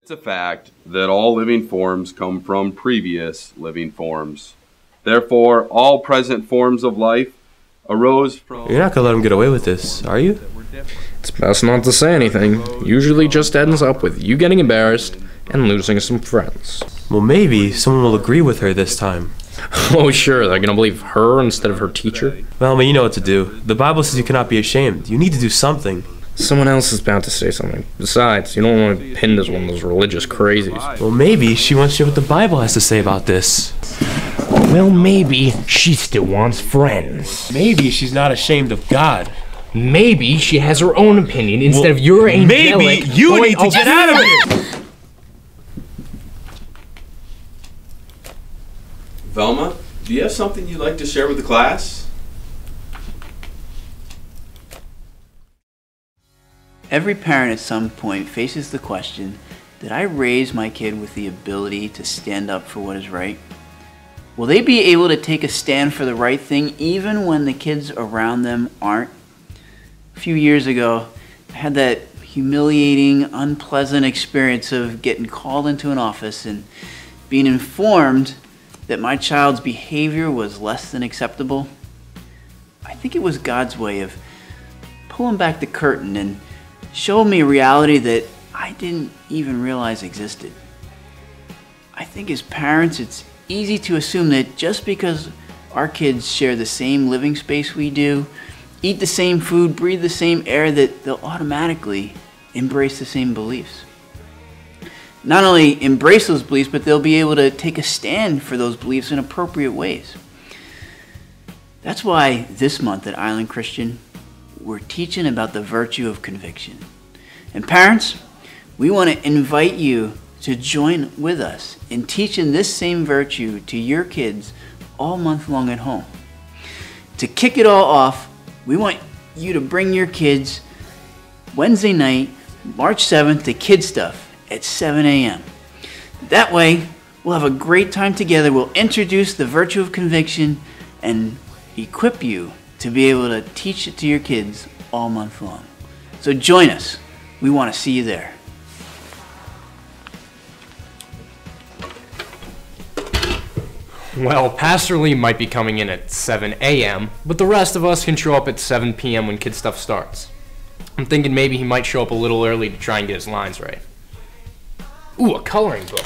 It's a fact that all living forms come from previous living forms. Therefore, all present forms of life arose from... You're not gonna let him get away with this, are you? It's best not to say anything. Usually just ends up with you getting embarrassed and losing some friends. Well, maybe someone will agree with her this time. Oh sure, they're gonna believe her instead of her teacher? Velma, you know what to do. The Bible says you cannot be ashamed. You need to do something. Someone else is bound to say something. Besides, you don't want to be pinned as one of those religious crazies. Well, maybe she wants to hear what the Bible has to say about this. Well, maybe she still wants friends. Maybe she's not ashamed of God. Maybe she has her own opinion instead of your angelic... Maybe you need to get out of here! Velma, do you have something you'd like to share with the class? Every parent at some point faces the question, did I raise my kid with the ability to stand up for what is right? Will they be able to take a stand for the right thing even when the kids around them aren't? A few years ago, I had that humiliating, unpleasant experience of getting called into an office and being informed that my child's behavior was less than acceptable. I think it was God's way of pulling back the curtain and showing me a reality that I didn't even realize existed. I think as parents, it's easy to assume that just because our kids share the same living space we do, eat the same food, breathe the same air, that they'll automatically embrace the same beliefs. Not only embrace those beliefs, but they'll be able to take a stand for those beliefs in appropriate ways. That's why this month at Island Christian, we're teaching about the virtue of conviction. And parents, we want to invite you to join with us in teaching this same virtue to your kids all month long at home. To kick it all off, we want you to bring your kids Wednesday night, March 7th to Kidstuf at 7 a.m. That way, we'll have a great time together. We'll introduce the virtue of conviction and equip you to be able to teach it to your kids all month long. So join us. We want to see you there. Well, Pastor Lee might be coming in at 7 a.m., but the rest of us can show up at 7 p.m. when Kidstuf starts. I'm thinking maybe he might show up a little early to try and get his lines right. Ooh, a coloring book.